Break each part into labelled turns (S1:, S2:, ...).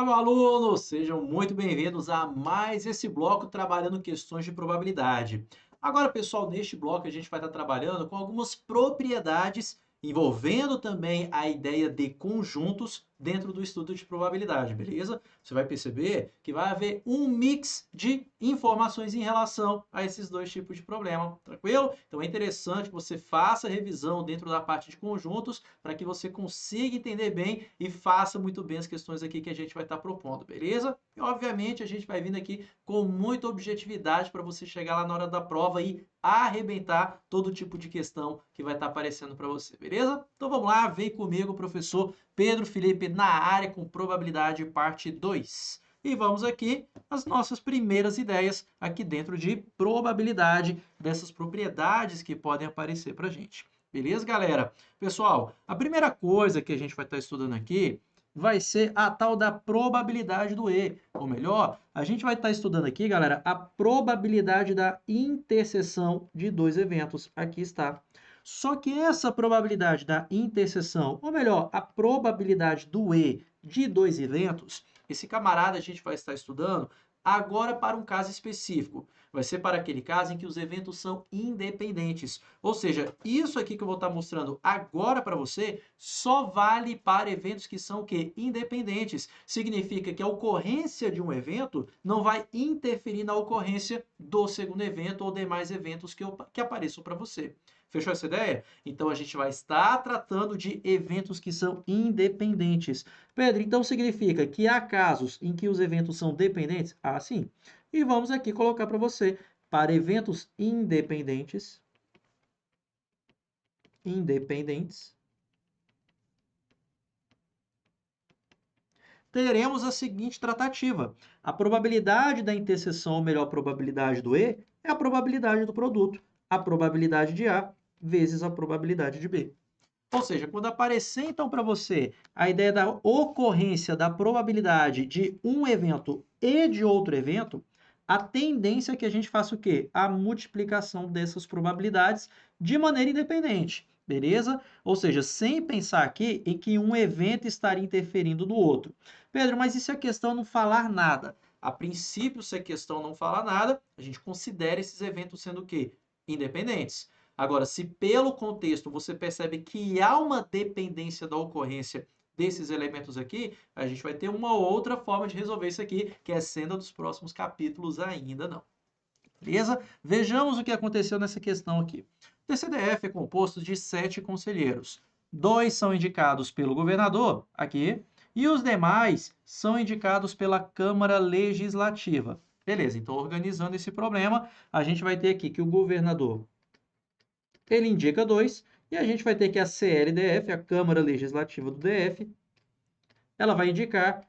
S1: meu aluno! Sejam muito bem-vindos a mais esse bloco trabalhando questões de probabilidade. Agora, pessoal, neste bloco a gente vai estar trabalhando com algumas propriedades envolvendo também a ideia de conjuntos dentro do estudo de probabilidade, beleza? Você vai perceber que vai haver um mix de informações em relação a esses dois tipos de problema, tranquilo? Então é interessante que você faça a revisão dentro da parte de conjuntos para que você consiga entender bem e faça muito bem as questões aqui que a gente vai estar propondo, beleza? E obviamente a gente vai vindo aqui com muita objetividade para você chegar lá na hora da prova e arrebentar todo tipo de questão que vai estar aparecendo para você, beleza? Então vamos lá, vem comigo, professor Pedro Felipe na área com probabilidade parte 2. E vamos aqui às nossas primeiras ideias aqui dentro de probabilidade dessas propriedades que podem aparecer para a gente. Beleza, galera? Pessoal, a primeira coisa que a gente vai estar estudando aqui vai ser a tal da probabilidade do E. Ou melhor, a gente vai estar estudando aqui, galera, a probabilidade da interseção de dois eventos. Aqui está. Só que essa probabilidade da interseção, ou melhor, a probabilidade do E de dois eventos, esse camarada a gente vai estar estudando agora para um caso específico. Vai ser para aquele caso em que os eventos são independentes. Ou seja, isso aqui que eu vou estar mostrando agora para você só vale para eventos que são o quê? Independentes. Significa que a ocorrência de um evento não vai interferir na ocorrência do segundo evento ou demais eventos que apareçam para você. Fechou essa ideia? Então a gente vai estar tratando de eventos que são independentes. Pedro, então significa que há casos em que os eventos são dependentes? Ah, sim. E vamos aqui colocar para você, para eventos independentes, teremos a seguinte tratativa. A probabilidade da interseção, ou melhor, a probabilidade do E, é a probabilidade do produto. A probabilidade de A vezes a probabilidade de B. Ou seja, quando aparecer então para você a ideia da ocorrência da probabilidade de um evento e de outro evento, a tendência é que a gente faça o quê? A multiplicação dessas probabilidades de maneira independente, beleza? Ou seja, sem pensar aqui em que um evento estaria interferindo no outro. Pedro, mas e se a questão não falar nada? A princípio, se a questão não falar nada, a gente considera esses eventos sendo o quê? Independentes. Agora, se pelo contexto você percebe que há uma dependência da ocorrência desses elementos aqui, a gente vai ter uma outra forma de resolver isso aqui, que é sendo dos próximos capítulos ainda não. Beleza? Vejamos o que aconteceu nessa questão aqui. O TCDF é composto de 7 conselheiros. 2 são indicados pelo governador, aqui, e os demais são indicados pela Câmara Legislativa. Beleza, então organizando esse problema, a gente vai ter aqui que o governador ele indica 2, e a gente vai ter que a CLDF, a Câmara Legislativa do DF, ela vai indicar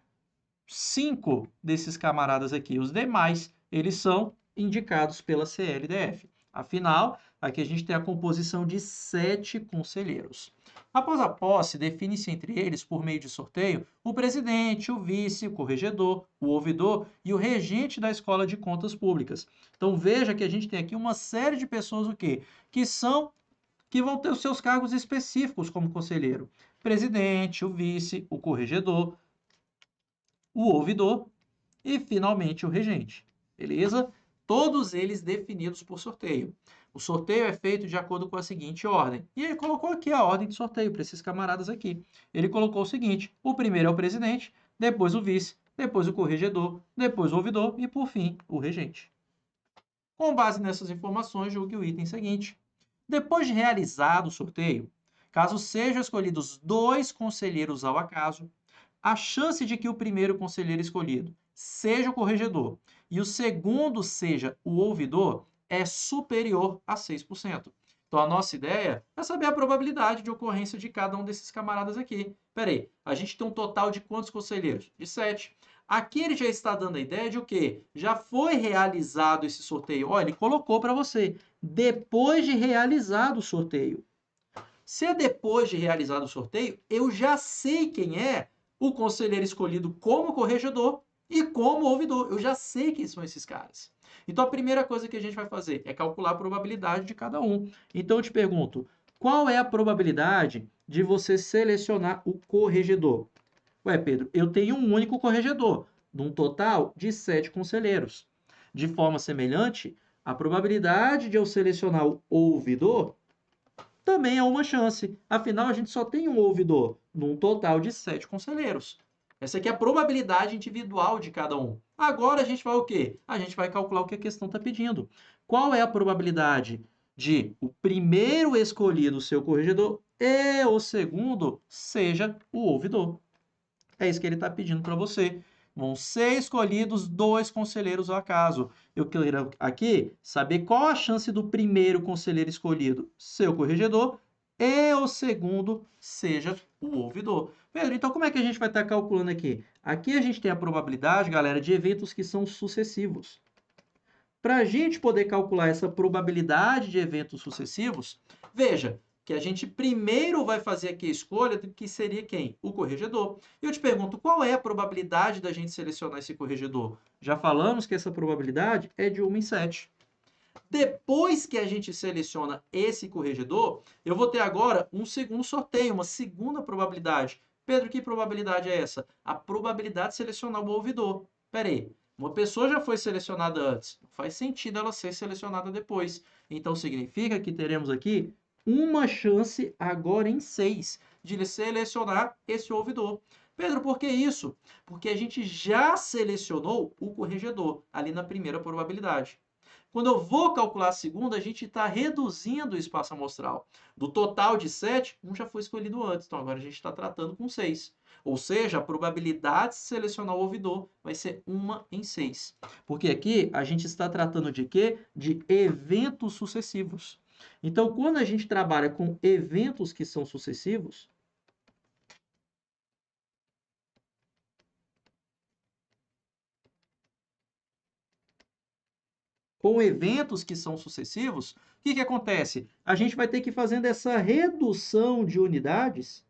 S1: 5 desses camaradas aqui. Os demais, eles são indicados pela CLDF. Afinal, aqui a gente tem a composição de 7 conselheiros. Após a posse, define-se entre eles, por meio de sorteio, o presidente, o vice, o corregedor, o ouvidor e o regente da Escola de Contas Públicas. Então veja que a gente tem aqui uma série de pessoas o quê? Que vão ter os seus cargos específicos como conselheiro. Presidente, o vice, o corregedor, o ouvidor e, finalmente, o regente. Beleza? Todos eles definidos por sorteio. O sorteio é feito de acordo com a seguinte ordem. E ele colocou aqui a ordem de sorteio para esses camaradas aqui. Ele colocou o seguinte: o primeiro é o presidente, depois o vice, depois o corregedor, depois o ouvidor e, por fim, o regente. Com base nessas informações, julgue o item seguinte. Depois de realizado o sorteio, caso sejam escolhidos 2 conselheiros ao acaso, a chance de que o primeiro conselheiro escolhido seja o corregedor e o segundo seja o ouvidor é superior a 6%. Então, a nossa ideia é saber a probabilidade de ocorrência de cada um desses camaradas aqui. Peraí, a gente tem um total de quantos conselheiros? De 7. Aqui ele já está dando a ideia de o quê? Já foi realizado esse sorteio. Olha, ele colocou para você, depois de realizado o sorteio. Se é depois de realizado o sorteio, eu já sei quem é o conselheiro escolhido como corregedor e como ouvidor. Eu já sei quem são esses caras. Então, a primeira coisa que a gente vai fazer é calcular a probabilidade de cada um. Então, eu te pergunto, qual é a probabilidade de você selecionar o corregedor? Ué, Pedro, eu tenho um único corregedor, num total de 7 conselheiros. De forma semelhante, a probabilidade de eu selecionar o ouvidor também é uma chance. Afinal, a gente só tem um ouvidor, num total de 7 conselheiros. Essa aqui é a probabilidade individual de cada um. Agora a gente vai o quê? A gente vai calcular o que a questão está pedindo. Qual é a probabilidade de o primeiro escolhido ser o corregedor e o segundo seja o ouvidor? É isso que ele está pedindo para você. Vão ser escolhidos 2 conselheiros ao acaso. Eu quero aqui saber qual a chance do primeiro conselheiro escolhido ser o corregedor e o segundo seja o ouvidor. Pedro, então como é que a gente vai estar calculando aqui? Aqui a gente tem a probabilidade, galera, de eventos que são sucessivos. Para a gente poder calcular essa probabilidade de eventos sucessivos, veja que a gente primeiro vai fazer aqui a escolha do que seria quem? O corregedor. E eu te pergunto, qual é a probabilidade da gente selecionar esse corregedor? Já falamos que essa probabilidade é de 1 em 7. Depois que a gente seleciona esse corregedor, eu vou ter agora um segundo sorteio, uma segunda probabilidade. Pedro, que probabilidade é essa? A probabilidade de selecionar o ouvidor. Espera aí, uma pessoa já foi selecionada antes, não faz sentido ela ser selecionada depois. Então significa que teremos aqui uma chance agora em 6 de selecionar esse ouvidor. Pedro, por que isso? Porque a gente já selecionou o corregedor ali na primeira probabilidade. Quando eu vou calcular a segunda, a gente está reduzindo o espaço amostral. Do total de 7, um já foi escolhido antes. Então, agora a gente está tratando com 6. Ou seja, a probabilidade de selecionar o ouvidor vai ser 1 em 6. Porque aqui a gente está tratando de quê? De eventos sucessivos. Então, quando a gente trabalha com eventos que são sucessivos, o que acontece? A gente vai ter que ir fazendo essa redução de unidades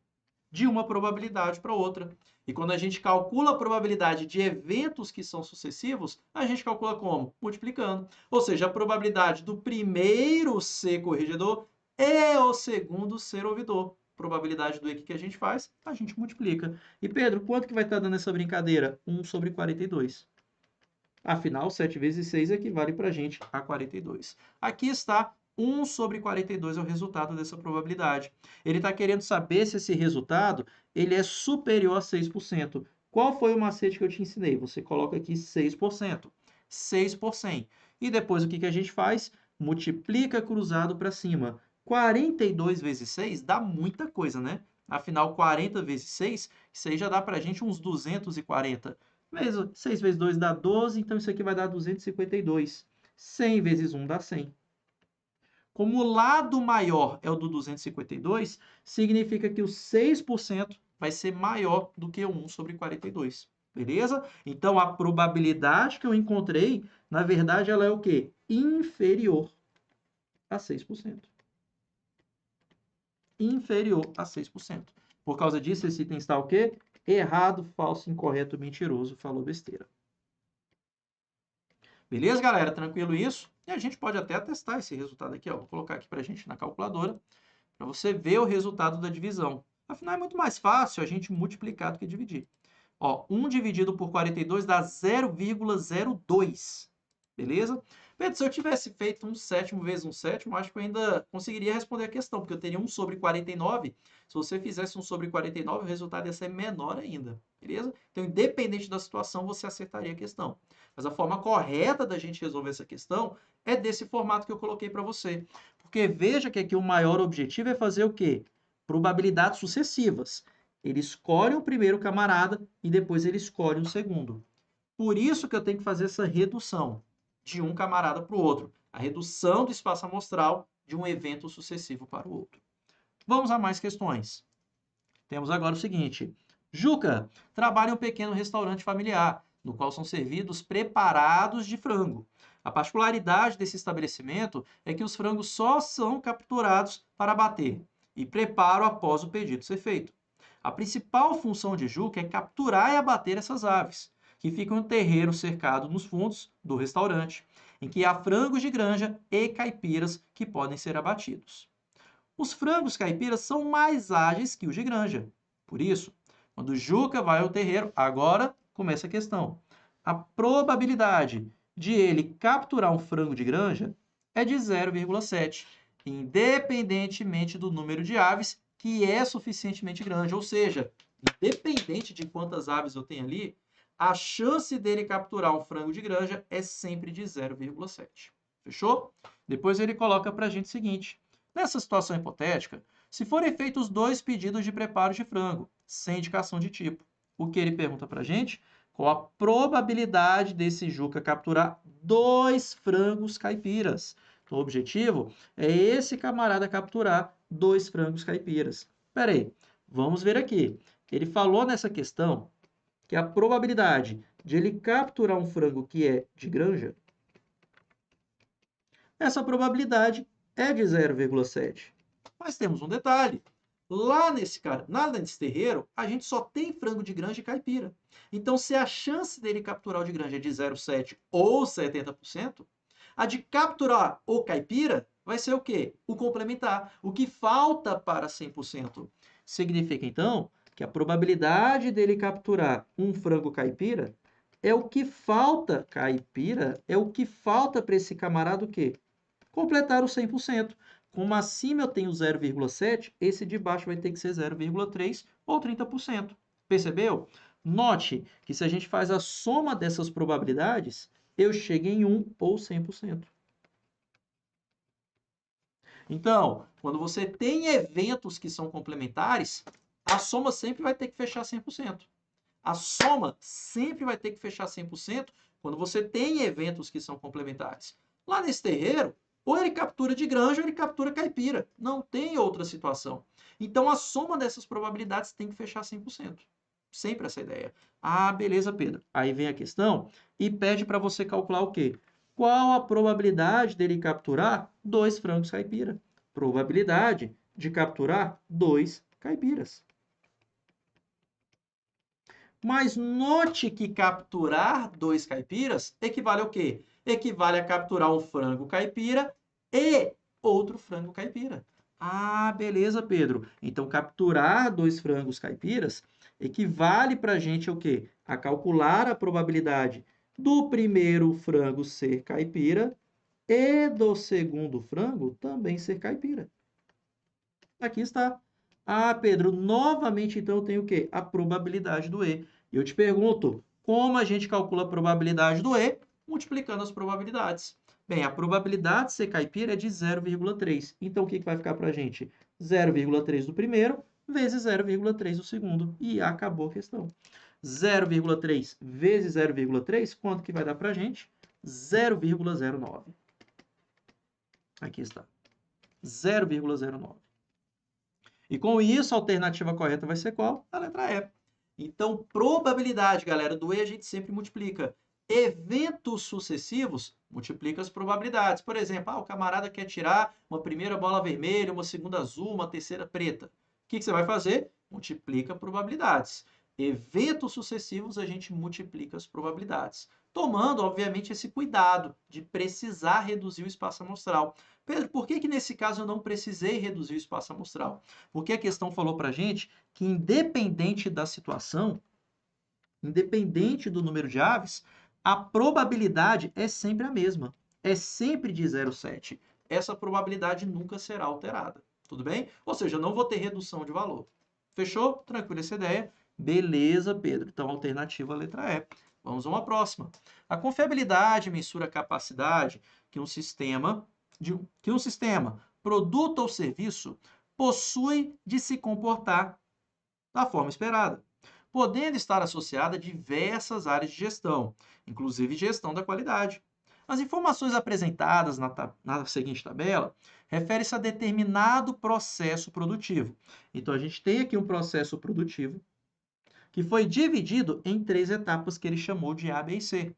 S1: de uma probabilidade para outra. E quando a gente calcula a probabilidade de eventos que são sucessivos, a gente calcula como? Multiplicando. Ou seja, a probabilidade do primeiro ser corregedor e o segundo ser ouvidor. Probabilidade do E que a gente faz? A gente multiplica. E Pedro, quanto que vai estar dando essa brincadeira? 1 sobre 42. Afinal, 7 vezes 6 equivale para a gente a 42. Aqui está 1 sobre 42 é o resultado dessa probabilidade. Ele está querendo saber se esse resultado ele é superior a 6%. Qual foi o macete que eu te ensinei? Você coloca aqui 6%. 6 por 100. E depois o que a gente faz? Multiplica cruzado para cima. 42 vezes 6 dá muita coisa, né? Afinal, 40 vezes 6, isso aí já dá para a gente uns 240. 6 vezes 2 dá 12, então isso aqui vai dar 252. 100 vezes 1 dá 100. Como o lado maior é o do 252, significa que o 6% vai ser maior do que o 1 sobre 42. Beleza? Então, a probabilidade que eu encontrei, na verdade, ela é o quê? Inferior a 6%. Inferior a 6%. Por causa disso, esse item está o quê? Errado, falso, incorreto, mentiroso, falou besteira. Beleza, galera? Tranquilo isso? E a gente pode até testar esse resultado aqui, ó. Vou colocar aqui para a gente na calculadora, para você ver o resultado da divisão. Afinal, é muito mais fácil a gente multiplicar do que dividir. Ó, 1 dividido por 42 dá 0,02. Beleza? Pedro, se eu tivesse feito 1/7 vezes 1/7, acho que eu ainda conseguiria responder a questão, porque eu teria 1 sobre 49. Se você fizesse 1 sobre 49, o resultado ia ser menor ainda. Beleza? Então, independente da situação, você acertaria a questão. Mas a forma correta da gente resolver essa questão é desse formato que eu coloquei para você. Porque veja que aqui o maior objetivo é fazer o quê? Probabilidades sucessivas. Ele escolhe o primeiro camarada e depois ele escolhe o segundo. Por isso que eu tenho que fazer essa redução de um camarada para o outro. A redução do espaço amostral de um evento sucessivo para o outro. Vamos a mais questões. Temos agora o seguinte. Juca trabalha em um pequeno restaurante familiar, no qual são servidos preparados de frango. A particularidade desse estabelecimento é que os frangos só são capturados para abater e preparo após o pedido ser feito. A principal função de Juca é capturar e abater essas aves, que ficam em um terreiro cercado nos fundos do restaurante, em que há frangos de granja e caipiras que podem ser abatidos. Os frangos caipiras são mais ágeis que os de granja. Por isso, Quando o Juca vai ao terreiro, agora começa a questão. A probabilidade de ele capturar um frango de granja é de 0,7, independentemente do número de aves, que é suficientemente grande. Ou seja, independente de quantas aves eu tenho ali, a chance dele capturar um frango de granja é sempre de 0,7. Fechou? Depois ele coloca para a gente o seguinte. Nessa situação hipotética, se forem feitos 2 pedidos de preparo de frango, sem indicação de tipo, o que ele pergunta para a gente? Qual a probabilidade desse Juca capturar 2 frangos caipiras? Então, o objetivo é esse camarada capturar 2 frangos caipiras. Espera aí, vamos ver aqui. Ele falou nessa questão que a probabilidade de ele capturar um frango que é de granja, essa probabilidade é de 0,7. Mas temos um detalhe. Lá nesse terreiro, a gente só tem frango de granja e caipira. Então, se a chance dele capturar o de granja é de 0,7 ou 70%, a de capturar o caipira vai ser o quê? O complementar. O que falta para 100%. Significa, então, que a probabilidade dele capturar um frango caipira é o que falta, caipira, é o que falta para esse camarada o quê? Completar o 100%. Como acima eu tenho 0,7, esse de baixo vai ter que ser 0,3 ou 30%. Percebeu? Note que se a gente faz a soma dessas probabilidades, eu chego em 1 ou 100%. Então, quando você tem eventos que são complementares, a soma sempre vai ter que fechar 100%. A soma sempre vai ter que fechar 100% quando você tem eventos que são complementares. Lá nesse terreiro, ou ele captura de granja ou ele captura caipira. Não tem outra situação. Então, a soma dessas probabilidades tem que fechar 100%. Sempre essa ideia. Ah, beleza, Pedro. Aí vem a questão e pede para você calcular o quê? Qual a probabilidade dele capturar 2 frangos caipira? Probabilidade de capturar 2 caipiras. Mas note que capturar 2 caipiras equivale ao quê? Equivale a capturar um frango caipira e outro frango caipira. Ah, beleza, Pedro. Então, capturar 2 frangos caipiras equivale para a gente ao quê? A calcular a probabilidade do primeiro frango ser caipira e do segundo frango também ser caipira. Aqui está. Ah, Pedro, novamente então eu tenho o quê? A probabilidade do E. E eu te pergunto, como a gente calcula a probabilidade do E? Multiplicando as probabilidades. Bem, a probabilidade de ser caipira é de 0,3. Então, o que vai ficar para a gente? 0,3 do primeiro vezes 0,3 do segundo. E acabou a questão. 0,3 vezes 0,3, quanto que vai dar para a gente? 0,09. Aqui está. 0,09. E com isso, a alternativa correta vai ser qual? A letra E. Então, probabilidade, galera, do E a gente sempre multiplica. Eventos sucessivos, multiplica as probabilidades. Por exemplo, o camarada quer tirar uma primeira bola vermelha, uma segunda azul, uma terceira preta. O que você vai fazer? Multiplica probabilidades. Eventos sucessivos, a gente multiplica as probabilidades. Tomando, obviamente, esse cuidado de precisar reduzir o espaço amostral. Pedro, por que nesse caso eu não precisei reduzir o espaço amostral? Porque a questão falou para a gente que, independente da situação, independente do número de aves, a probabilidade é sempre a mesma. É sempre de 0,7. Essa probabilidade nunca será alterada. Tudo bem? Ou seja, eu não vou ter redução de valor. Fechou? Tranquilo essa ideia? Beleza, Pedro. Então, alternativa letra E. Vamos a uma próxima. A confiabilidade mensura a capacidade que um sistema, produto ou serviço, possui de se comportar da forma esperada, podendo estar associada a diversas áreas de gestão, inclusive gestão da qualidade. As informações apresentadas na seguinte tabela referem-se a determinado processo produtivo. Então, a gente tem aqui um processo produtivo que foi dividido em 3 etapas que ele chamou de A, B e C.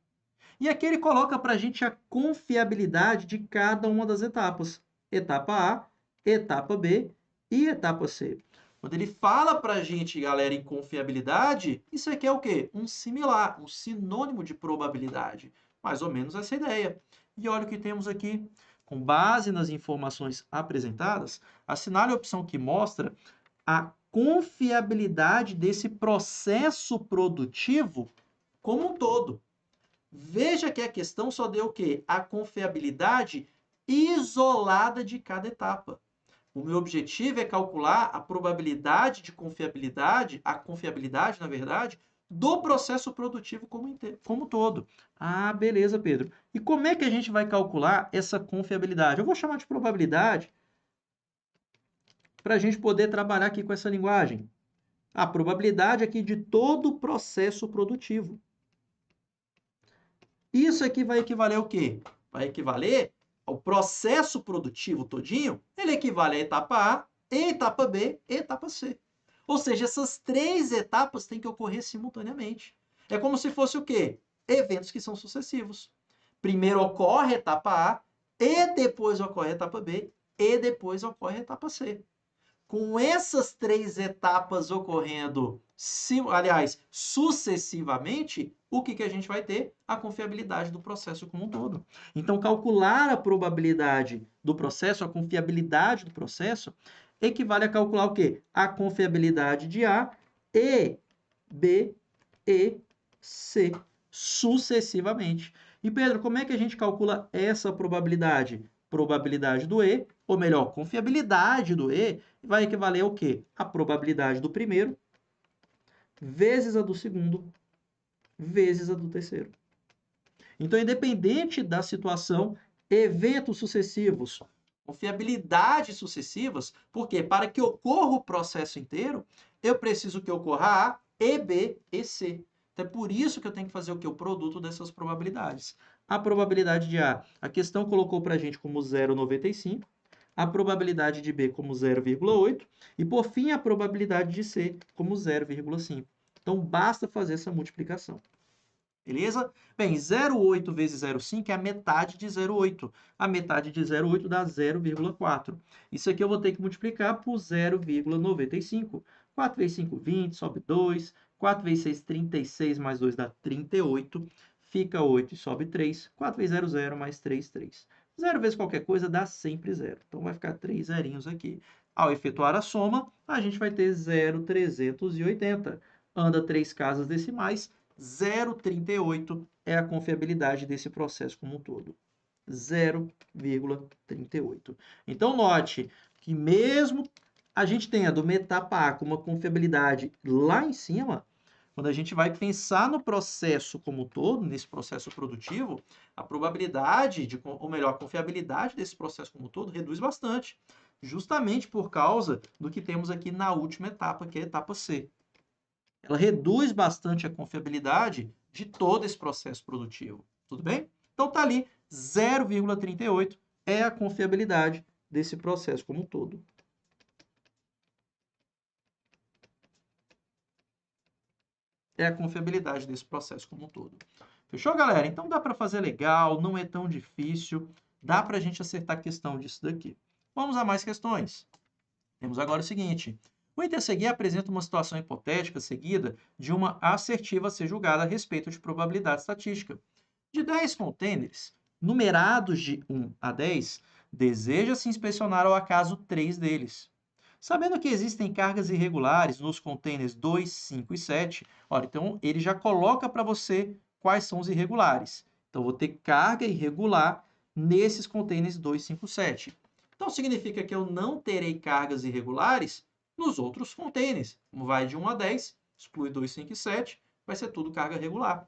S1: E aqui ele coloca para a gente a confiabilidade de cada uma das etapas. Etapa A, etapa B e etapa C. Quando ele fala para a gente, galera, em confiabilidade, isso aqui é o quê? Um similar, um sinônimo de probabilidade. Mais ou menos essa ideia. E olha o que temos aqui. Com base nas informações apresentadas, assinale a opção que mostra a confiabilidade desse processo produtivo como um todo. Veja que a questão só deu o quê? A confiabilidade isolada de cada etapa. O meu objetivo é calcular a probabilidade de confiabilidade, a confiabilidade, na verdade, do processo produtivo como um todo. Ah, beleza, Pedro. E como é que a gente vai calcular essa confiabilidade? Eu vou chamar de probabilidade para a gente poder trabalhar aqui com essa linguagem. A probabilidade aqui de todo o processo produtivo. Isso aqui vai equivaler ao quê? Vai equivaler ao processo produtivo todinho, ele equivale à etapa A, etapa B e etapa C. Ou seja, essas três etapas têm que ocorrer simultaneamente. É como se fosse o quê? Eventos que são sucessivos. Primeiro ocorre a etapa A, e depois ocorre a etapa B, e depois ocorre a etapa C. Com essas três etapas ocorrendo, sucessivamente, o que a gente vai ter? A confiabilidade do processo como um todo. Então, calcular a probabilidade do processo, a confiabilidade do processo, equivale a calcular o quê? A confiabilidade de A, e B, e C, sucessivamente. E, Pedro, como é que a gente calcula essa probabilidade? Probabilidade do E, ou melhor, confiabilidade do E, vai equivaler ao quê? A probabilidade do primeiro vezes a do segundo vezes a do terceiro. Então, independente da situação, eventos sucessivos, confiabilidades sucessivas, porque para que ocorra o processo inteiro, eu preciso que ocorra A, E, B e C. Então, é por isso que eu tenho que fazer o que? O produto dessas probabilidades. A probabilidade de A, a questão colocou para a gente como 0,95, a probabilidade de B como 0,8 e, por fim, a probabilidade de C como 0,5. Então, basta fazer essa multiplicação. Beleza? Bem, 0,8 vezes 0,5 é a metade de 0,8. A metade de 0,8 dá 0,4. Isso aqui eu vou ter que multiplicar por 0,95. 4 vezes 5, 20, sobe 2. 4 vezes 6, 36, mais 2 dá 38. Fica 8 e sobe 3. 4 vezes 0, 0, mais 3, 3. 0 vezes qualquer coisa dá sempre 0. Então, vai ficar 3 zerinhos aqui. Ao efetuar a soma, a gente vai ter 0,380. Anda 3 casas decimais, 0,38 é a confiabilidade desse processo como um todo. 0,38. Então, note que mesmo a gente tendo uma etapa A com uma confiabilidade lá em cima, quando a gente vai pensar no processo como um todo, nesse processo produtivo, a probabilidade, ou melhor, a confiabilidade desse processo como um todo reduz bastante, justamente por causa do que temos aqui na última etapa, que é a etapa C. Ela reduz bastante a confiabilidade de todo esse processo produtivo. Tudo bem? Então tá ali, 0,38 é a confiabilidade desse processo como um todo. É a confiabilidade desse processo como um todo. Fechou, galera? Então dá para fazer legal, não é tão difícil, dá para a gente acertar a questão disso daqui. Vamos a mais questões. Temos agora o seguinte. O item a seguir apresenta uma situação hipotética seguida de uma assertiva a ser julgada a respeito de probabilidade estatística. De 10 contêineres, numerados de 1 a 10, deseja-se inspecionar ao acaso 3 deles. Sabendo que existem cargas irregulares nos contêineres 2, 5 e 7, olha, então ele já coloca para você quais são os irregulares. Então, vou ter carga irregular nesses contêineres 2, 5 e 7. Então, significa que eu não terei cargas irregulares nos outros contêineres. Como vai de 1 a 10, exclui 2, 5 e 7, vai ser tudo carga regular.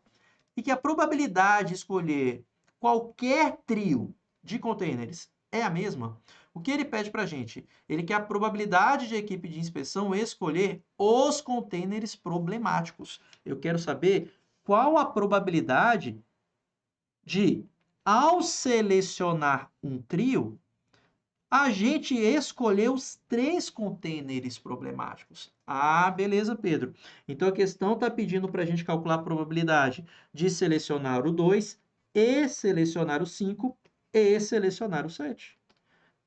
S1: E que a probabilidade de escolher qualquer trio de contêineres é a mesma, o que ele pede para a gente? Ele quer a probabilidade de equipe de inspeção escolher os contêineres problemáticos. Eu quero saber qual a probabilidade de, ao selecionar um trio, a gente escolher os 3 contêineres problemáticos. Ah, beleza, Pedro. Então, a questão está pedindo para a gente calcular a probabilidade de selecionar o 2 e selecionar o 5 e selecionar o 7.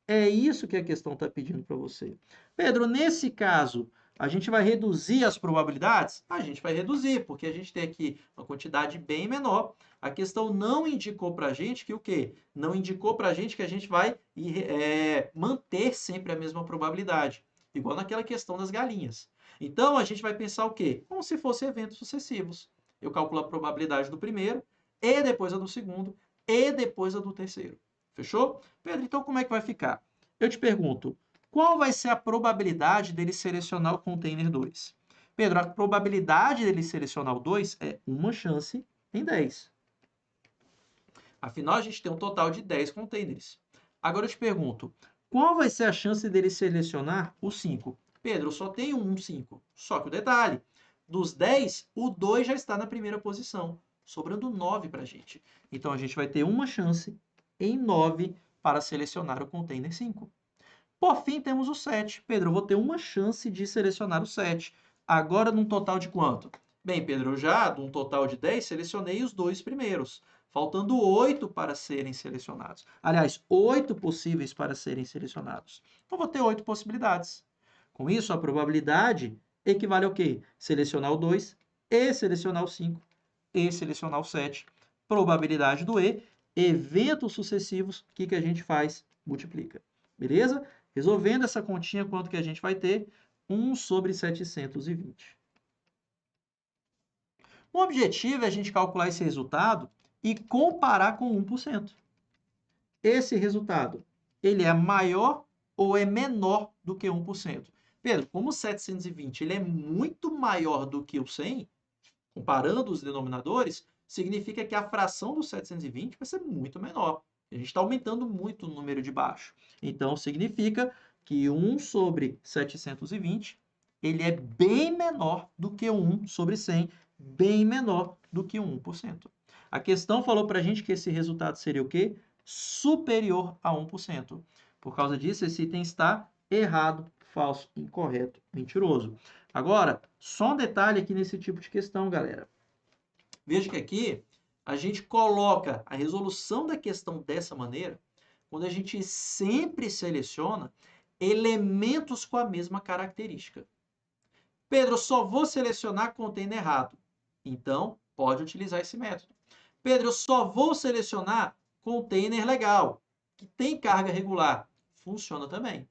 S1: É isso que a questão está pedindo para você. Pedro, nesse caso, a gente vai reduzir as probabilidades? A gente vai reduzir, porque a gente tem aqui uma quantidade bem menor. A questão não indicou para a gente que o quê? Não indicou para a gente que a gente vai manter sempre a mesma probabilidade. igual naquela questão das galinhas. Então, a gente vai pensar o quê? Como se fossem eventos sucessivos. Eu calculo a probabilidade do primeiro, e depois a do segundo, e depois a do terceiro. Fechou? Pedro, então como é que vai ficar? Eu te pergunto, qual vai ser a probabilidade dele selecionar o container 2? Pedro, a probabilidade dele selecionar o 2 é uma chance em 10. Afinal, a gente tem um total de 10 containers. Agora eu te pergunto, qual vai ser a chance dele selecionar o 5? Pedro, eu só tenho um 5. Só que o detalhe, dos 10, o 2 já está na primeira posição, sobrando 9 para a gente. Então, a gente vai ter uma chance em 9 para selecionar o container 5. Por fim, temos o 7. Pedro, eu vou ter uma chance de selecionar o 7. Agora, num total de quanto? Bem, Pedro, eu já, de um total de 10, selecionei os 2 primeiros, faltando 8 para serem selecionados. Aliás, 8 possíveis para serem selecionados. Então, vou ter 8 possibilidades. Com isso, a probabilidade equivale ao quê? Selecionar o 2 e selecionar o 5 e selecionar o 7. Probabilidade do E, eventos sucessivos, o que a gente faz? Multiplica. Beleza? Resolvendo essa continha, quanto que a gente vai ter? 1 sobre 720. O objetivo é a gente calcular esse resultado e comparar com 1%. Esse resultado, ele é maior ou é menor do que 1%? Pedro, como o 720 ele é muito maior do que o 100, comparando os denominadores, significa que a fração do 720 vai ser muito menor. A gente está aumentando muito o número de baixo. Então, significa que 1 sobre 720 ele é bem menor do que 1 sobre 100, bem menor do que 1%. A questão falou para a gente que esse resultado seria o quê? Superior a 1%. Por causa disso, esse item está errado, falso, incorreto, mentiroso. Agora, só um detalhe aqui nesse tipo de questão, galera. Veja que aqui a gente coloca a resolução da questão dessa maneira quando a gente sempre seleciona elementos com a mesma característica. Pedro, eu só vou selecionar container errado. Então, pode utilizar esse método. Pedro, eu só vou selecionar container legal, que tem carga regular. Funciona também.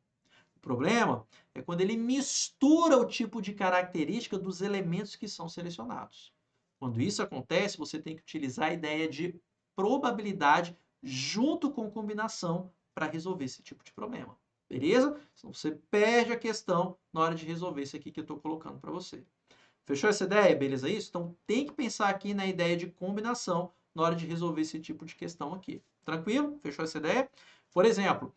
S1: O problema é quando ele mistura o tipo de característica dos elementos que são selecionados. Quando isso acontece, você tem que utilizar a ideia de probabilidade junto com combinação para resolver esse tipo de problema. Beleza? Senão você perde a questão na hora de resolver isso aqui que eu estou colocando para você. Fechou essa ideia? Beleza isso? Então tem que pensar aqui na ideia de combinação na hora de resolver esse tipo de questão aqui. Tranquilo? Fechou essa ideia? Por exemplo,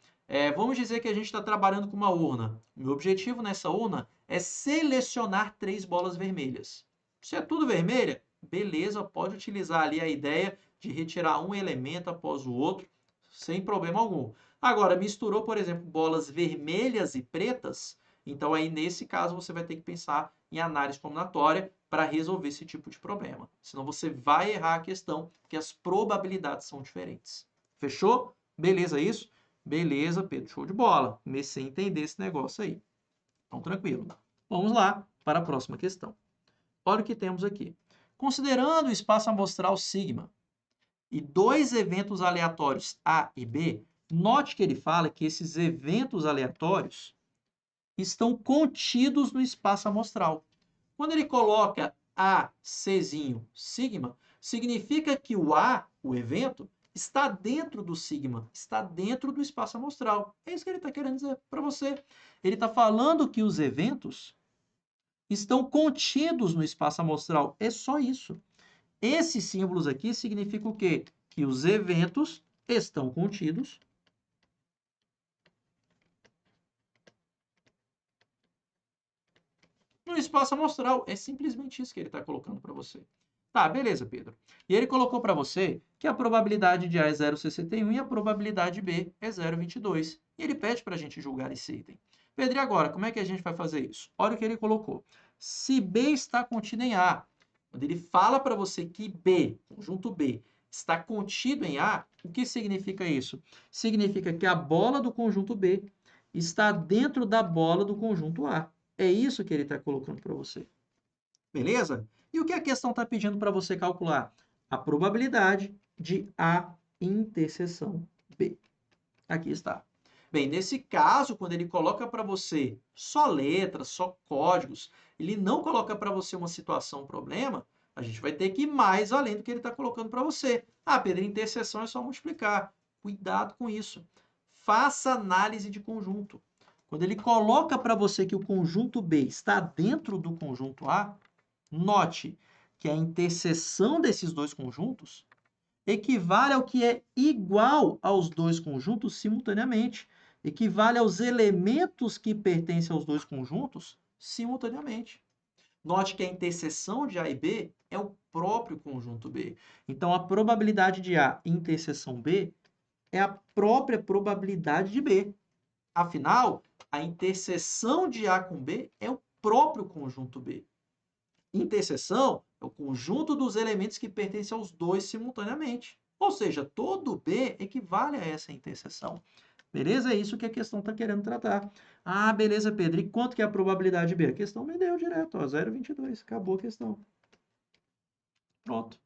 S1: vamos dizer que a gente está trabalhando com uma urna. Meu objetivo nessa urna é selecionar 3 bolas vermelhas. Se é tudo vermelha, beleza, pode utilizar ali a ideia de retirar um elemento após o outro, sem problema algum. Agora, misturou, por exemplo, bolas vermelhas e pretas, então aí nesse caso você vai ter que pensar em análise combinatória para resolver esse tipo de problema. Senão você vai errar a questão, porque as probabilidades são diferentes. Fechou? Beleza isso? Beleza, Pedro. Show de bola. Comecei a entender esse negócio aí. Então, tranquilo. Vamos lá para a próxima questão. Olha o que temos aqui. Considerando o espaço amostral sigma e 2 eventos aleatórios A e B, note que ele fala que esses eventos aleatórios estão contidos no espaço amostral. Quando ele coloca A, Czinho, sigma, significa que o A, o evento, está dentro do sigma, está dentro do espaço amostral. É isso que ele está querendo dizer para você. Ele está falando que os eventos estão contidos no espaço amostral. É só isso. Esses símbolos aqui significam o quê? Que os eventos estão contidos no espaço amostral. É simplesmente isso que ele está colocando para você. Tá, beleza, Pedro. E ele colocou para você que a probabilidade de A é 0,61 e a probabilidade de B é 0,22. E ele pede para a gente julgar esse item. Pedro, e agora, como é que a gente vai fazer isso? Olha o que ele colocou. Se B está contido em A, quando ele fala para você que B, conjunto B, está contido em A, o que significa isso? Significa que a bola do conjunto B está dentro da bola do conjunto A. É isso que ele está colocando para você. Beleza? E o que a questão está pedindo para você calcular? A probabilidade de A interseção B. Aqui está. Bem, nesse caso, quando ele coloca para você só letras, só códigos, ele não coloca para você uma situação, um problema, a gente vai ter que ir mais além do que ele está colocando para você. Ah, Pedro, interseção é só multiplicar. Cuidado com isso. Faça análise de conjunto. Quando ele coloca para você que o conjunto B está dentro do conjunto A, note que a interseção desses dois conjuntos equivale ao que é igual aos dois conjuntos simultaneamente. Equivale aos elementos que pertencem aos dois conjuntos simultaneamente. Note que a interseção de A e B é o próprio conjunto B. Então, a probabilidade de A interseção B é a própria probabilidade de B. Afinal, a interseção de A com B é o próprio conjunto B. Interseção é o conjunto dos elementos que pertencem aos dois simultaneamente. Ou seja, todo B equivale a essa interseção. Beleza? É isso que a questão está querendo tratar. Ah, beleza, Pedro. E quanto que é a probabilidade de B? A questão me deu direto, ó, 0,22. Acabou a questão. Pronto.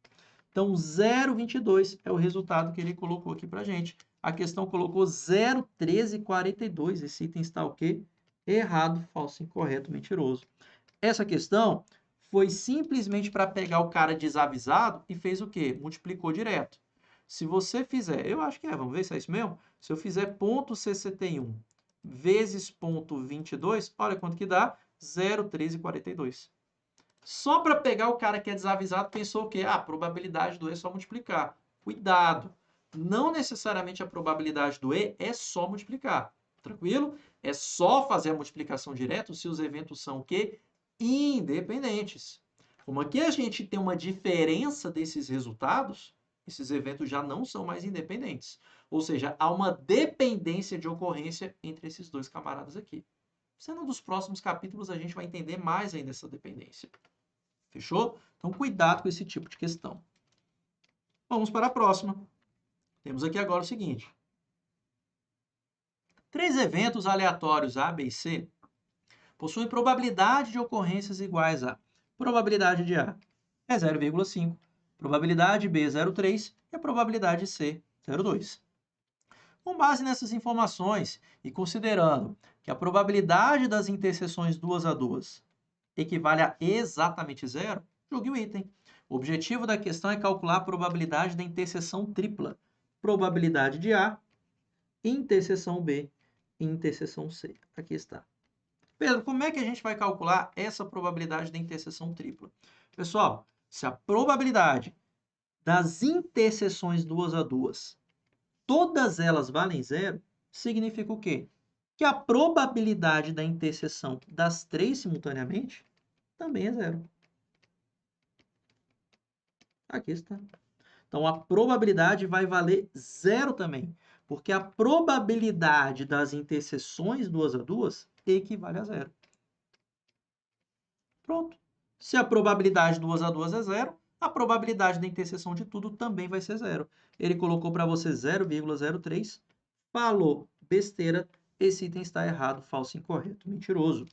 S1: Então, 0,22 é o resultado que ele colocou aqui para gente. A questão colocou 0,1342. Esse item está o quê? Errado, falso, incorreto, mentiroso. Essa questão foi simplesmente para pegar o cara desavisado e fez o quê? Multiplicou direto. Se você fizer, eu acho que é, vamos ver se é isso mesmo? Se eu fizer ponto 61 vezes ponto 22, olha quanto que dá? 0,1342. Só para pegar o cara que é desavisado, pensou o quê? Ah, a probabilidade do E é só multiplicar. Cuidado! Não necessariamente a probabilidade do E é só multiplicar. Tranquilo? É só fazer a multiplicação direta se os eventos são o quê? Independentes. Como aqui a gente tem uma diferença desses resultados, esses eventos já não são mais independentes. Ou seja, há uma dependência de ocorrência entre esses dois camaradas aqui. Sendo dos próximos capítulos, a gente vai entender mais ainda essa dependência. Fechou? Então, cuidado com esse tipo de questão. Vamos para a próxima. Temos aqui agora o seguinte. 3 eventos aleatórios A, B e C possuem probabilidade de ocorrências iguais a probabilidade de A é 0,5, probabilidade B é 0,3 e a probabilidade C 0,2. Com base nessas informações e considerando que a probabilidade das interseções 2 a 2 equivale a exatamente zero, jogue o item. O objetivo da questão é calcular a probabilidade da interseção tripla. Probabilidade de A, interseção B e interseção C. Aqui está. Pedro, como é que a gente vai calcular essa probabilidade da interseção tripla? Pessoal, se a probabilidade das interseções 2 a 2, todas elas valem zero, significa o quê? Que a probabilidade da interseção das três simultaneamente também é zero. Aqui está. Então, a probabilidade vai valer zero também, porque a probabilidade das interseções 2 a 2 equivale a zero. Pronto. Se a probabilidade 2 a 2 é zero, a probabilidade da interseção de tudo também vai ser zero. Ele colocou para você 0,03, falou besteira, esse item está errado, falso, incorreto, mentiroso.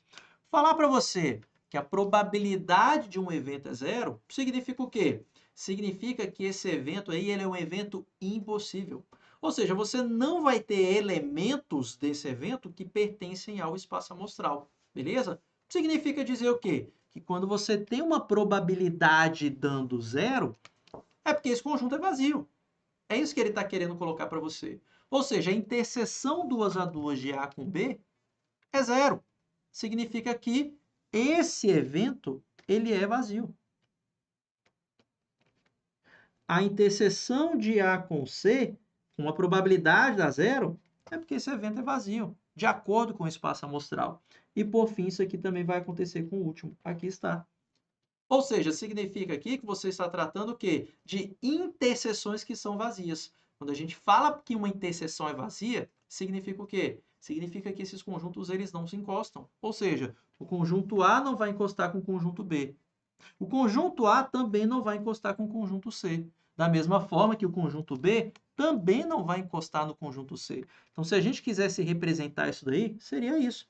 S1: Falar para você que a probabilidade de um evento é zero, significa o quê? Significa que esse evento aí ele é um evento impossível. Ou seja, você não vai ter elementos desse evento que pertencem ao espaço amostral, beleza? Significa dizer o quê? Que quando você tem uma probabilidade dando zero, é porque esse conjunto é vazio. É isso que ele está querendo colocar para você. Ou seja, a interseção 2 a 2 de A com B é zero. Significa que esse evento ele é vazio. A interseção de A com C, com a probabilidade da zero, é porque esse evento é vazio, de acordo com o espaço amostral. E por fim, isso aqui também vai acontecer com o último. Aqui está. Ou seja, significa aqui que você está tratando o quê? De interseções que são vazias. Quando a gente fala que uma interseção é vazia, significa o quê? Significa que esses conjuntos eles não se encostam. Ou seja, o conjunto A não vai encostar com o conjunto B. O conjunto A também não vai encostar com o conjunto C. Da mesma forma que o conjunto B também não vai encostar no conjunto C. Então, se a gente quisesse representar isso daí, seria isso.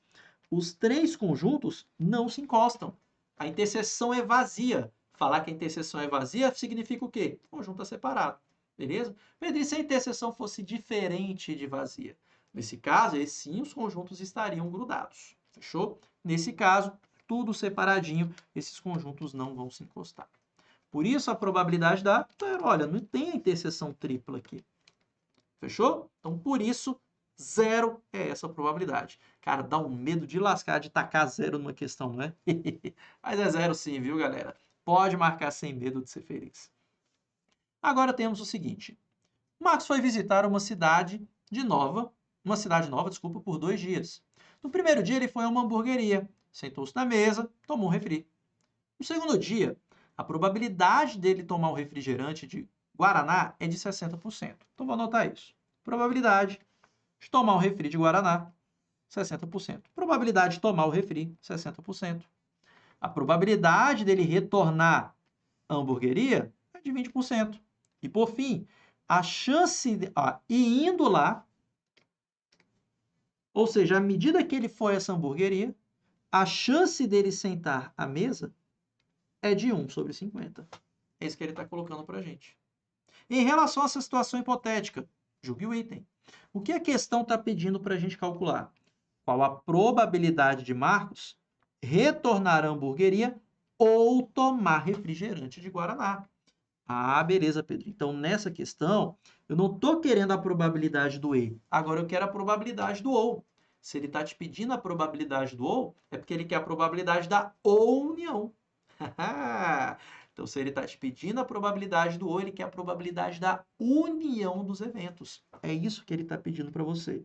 S1: Os três conjuntos não se encostam. A interseção é vazia. Falar que a interseção é vazia significa o quê? O conjunto é separado. Beleza? Pedro, e se a interseção fosse diferente de vazia? Nesse caso, aí sim os conjuntos estariam grudados. Fechou? Nesse caso, tudo separadinho, esses conjuntos não vão se encostar. Por isso, a probabilidade dá, olha, não tem a interseção tripla aqui. Fechou? Então, por isso, 0 é essa probabilidade. Cara, dá um medo de lascar de tacar 0 numa questão, não é? Mas é 0 sim, viu, galera? Pode marcar sem medo de ser feliz. Agora temos o seguinte. Marcos foi visitar uma cidade nova, por 2 dias. No primeiro dia, ele foi a uma hamburgueria, sentou-se na mesa, tomou um refri. No segundo dia, a probabilidade dele tomar um refrigerante de Guaraná é de 60%. Então, vou anotar isso. Probabilidade de tomar um refri de Guaraná, 60%. Probabilidade de tomar o refri, 60%. A probabilidade dele retornar à hamburgueria é de 20%. E, por fim, a chance de... e indo lá, ou seja, à medida que ele for a essa hamburgueria, a chance dele sentar à mesa é de 1 sobre 50. É isso que ele está colocando para a gente. Em relação a essa situação hipotética, julgue o item. O que a questão está pedindo para a gente calcular? Qual a probabilidade de Marcos retornar à hamburgueria ou tomar refrigerante de Guaraná? Ah, beleza, Pedro. Então, nessa questão, eu não estou querendo a probabilidade do E. Agora, eu quero a probabilidade do OU. Se ele está te pedindo a probabilidade do OU, é porque ele quer a probabilidade da união. Então, se ele está te pedindo a probabilidade do OU, ele quer a probabilidade da união dos eventos. É isso que ele está pedindo para você.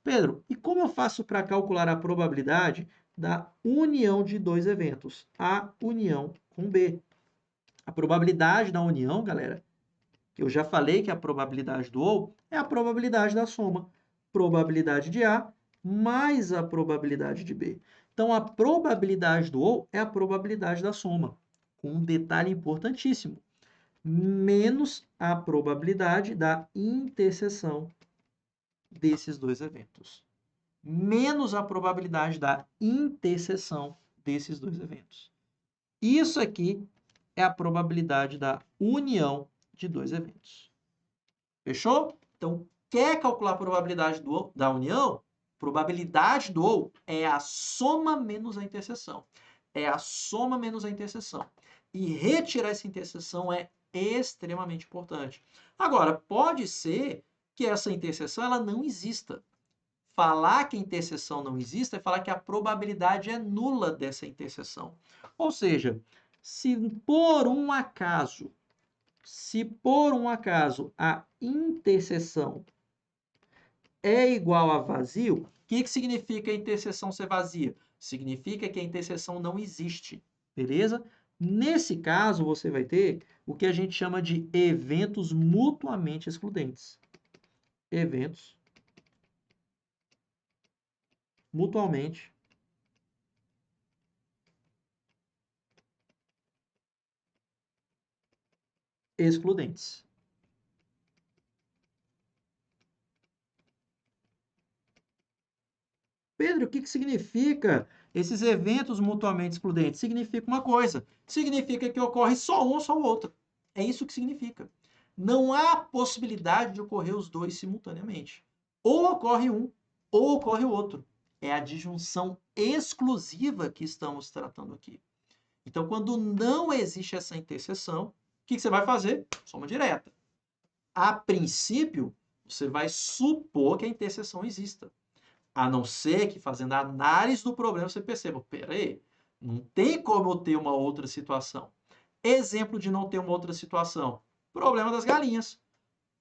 S1: Pedro, e como eu faço para calcular a probabilidade da união de dois eventos? A união com B. A probabilidade da união, galera, que eu já falei que a probabilidade do OU é a probabilidade da soma. Probabilidade de A mais a probabilidade de B. Então, a probabilidade do OU é a probabilidade da soma, com um detalhe importantíssimo, menos a probabilidade da interseção desses dois eventos. Menos a probabilidade da interseção desses dois eventos. Isso aqui é a probabilidade da união de dois eventos. Fechou? Então, quer calcular a probabilidade da união? Probabilidade do OU é a soma menos a interseção. É a soma menos a interseção. E retirar essa interseção é extremamente importante. Agora, pode ser que essa interseção ela não exista. Falar que a interseção não existe é falar que a probabilidade é nula dessa interseção. Ou seja, se por um acaso a interseção é igual a vazio, o que significa a interseção ser vazia? Significa que a interseção não existe, beleza? Nesse caso, você vai ter o que a gente chama de eventos mutuamente excludentes. Eventos mutuamente excludentes. Pedro, o que significa esses eventos mutuamente excludentes? Significa uma coisa. Significa que ocorre só um ou só o outro. É isso que significa. Não há possibilidade de ocorrer os dois simultaneamente. Ou ocorre um, ou ocorre o outro. É a disjunção exclusiva que estamos tratando aqui. Então, quando não existe essa interseção, o que você vai fazer? Soma direta. A princípio, você vai supor que a interseção exista. A não ser que, fazendo a análise do problema, você perceba, peraí, não tem como eu ter uma outra situação. Exemplo de não ter uma outra situação. Problema das galinhas.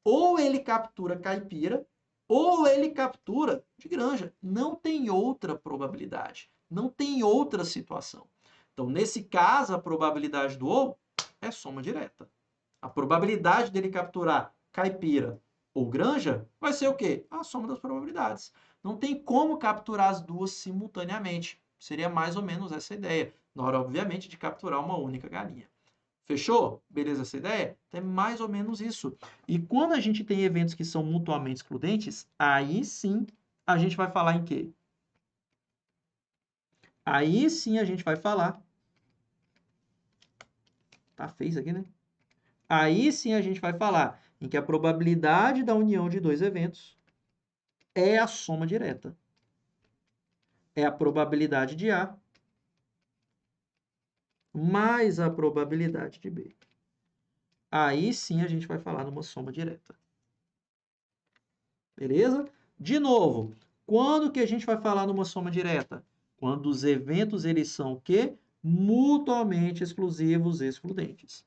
S1: Ou ele captura caipira, ou ele captura de granja. Não tem outra probabilidade. Não tem outra situação. Então, nesse caso, a probabilidade do ovo é soma direta. A probabilidade dele capturar caipira ou granja vai ser o quê? A soma das probabilidades. Não tem como capturar as duas simultaneamente. Seria mais ou menos essa ideia. Na hora, obviamente, de capturar uma única galinha. Fechou? Beleza essa ideia? É mais ou menos isso. E quando a gente tem eventos que são mutuamente excludentes, aí sim a gente vai falar em quê? Aí sim a gente vai falar. Tá feio isso aqui, né? Aí sim a gente vai falar em que a probabilidade da união de dois eventos é a soma direta. É a probabilidade de A mais a probabilidade de B. Aí sim a gente vai falar numa soma direta. Beleza? De novo, quando que a gente vai falar numa soma direta? Quando os eventos eles são o quê? Mutuamente exclusivos e excludentes.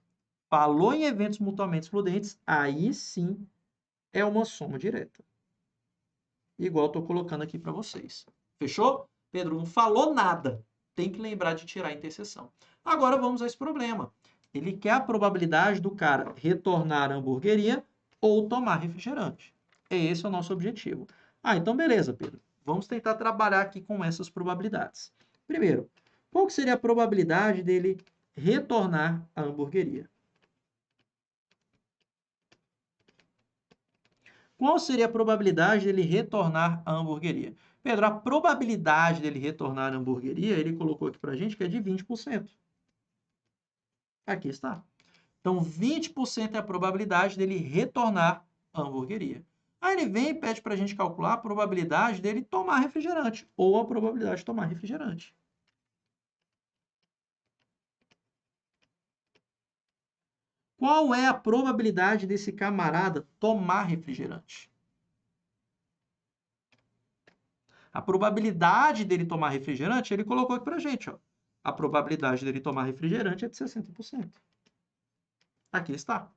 S1: Falou em eventos mutuamente excludentes, aí sim é uma soma direta. Igual estou colocando aqui para vocês. Fechou? Pedro, não falou nada. Tem que lembrar de tirar a interseção. Agora vamos a esse problema. Ele quer a probabilidade do cara retornar à hamburgueria ou tomar refrigerante. Esse é o nosso objetivo. Ah, então beleza, Pedro. Vamos tentar trabalhar aqui com essas probabilidades. Primeiro, qual que seria a probabilidade dele retornar à hamburgueria? Qual seria a probabilidade dele retornar à hamburgueria? Pedro, a probabilidade dele retornar à hamburgueria, ele colocou aqui para a gente que é de 20%. Aqui está. Então, 20% é a probabilidade dele retornar à hamburgueria. Aí ele vem e pede para a gente calcular a probabilidade dele tomar refrigerante, ou a probabilidade de tomar refrigerante. Qual é a probabilidade desse camarada tomar refrigerante? A probabilidade dele tomar refrigerante, ele colocou aqui para a gente, ó. A probabilidade dele tomar refrigerante é de 60%. Aqui está.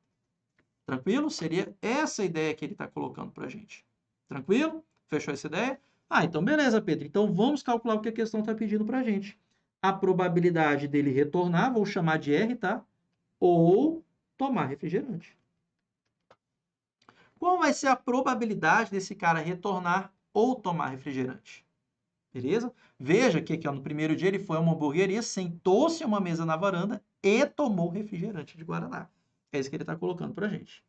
S1: Tranquilo? Seria essa a ideia que ele está colocando para a gente. Tranquilo? Fechou essa ideia? Ah, então beleza, Pedro. Então vamos calcular o que a questão está pedindo para a gente. A probabilidade dele retornar, vou chamar de R, tá? Ou tomar refrigerante. Qual vai ser a probabilidade desse cara retornar ou tomar refrigerante? Beleza? Veja que aqui, ó, no primeiro dia ele foi a uma hamburgueria, sentou-se em uma mesa na varanda e tomou refrigerante de Guaraná. É isso que ele está colocando para a gente.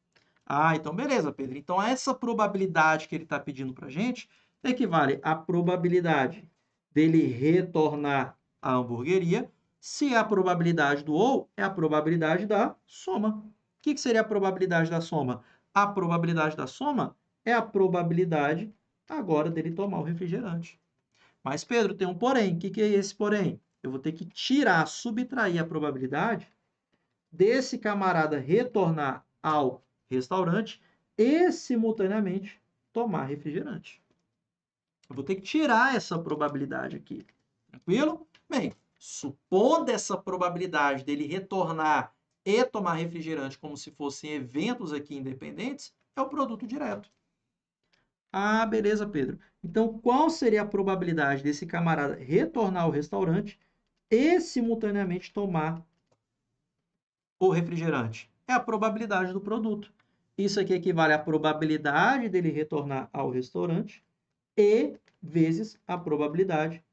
S1: Ah, então beleza, Pedro. Então essa probabilidade que ele está pedindo para a gente equivale à probabilidade dele retornar à hamburgueria, se a probabilidade do ou é a probabilidade da soma. O que seria a probabilidade da soma? A probabilidade da soma é a probabilidade agora dele tomar o refrigerante. Mas, Pedro, tem um porém. O que é esse porém? Eu vou ter que tirar, subtrair a probabilidade desse camarada retornar ao restaurante e, simultaneamente, tomar refrigerante. Eu vou ter que tirar essa probabilidade aqui. Tranquilo? Bem, supondo essa probabilidade dele retornar e tomar refrigerante como se fossem eventos aqui independentes, é o produto direto. Ah, beleza, Pedro. Então, qual seria a probabilidade desse camarada retornar ao restaurante e simultaneamente tomar o refrigerante? É a probabilidade do produto. Isso aqui equivale à probabilidade dele retornar ao restaurante e vezes a probabilidade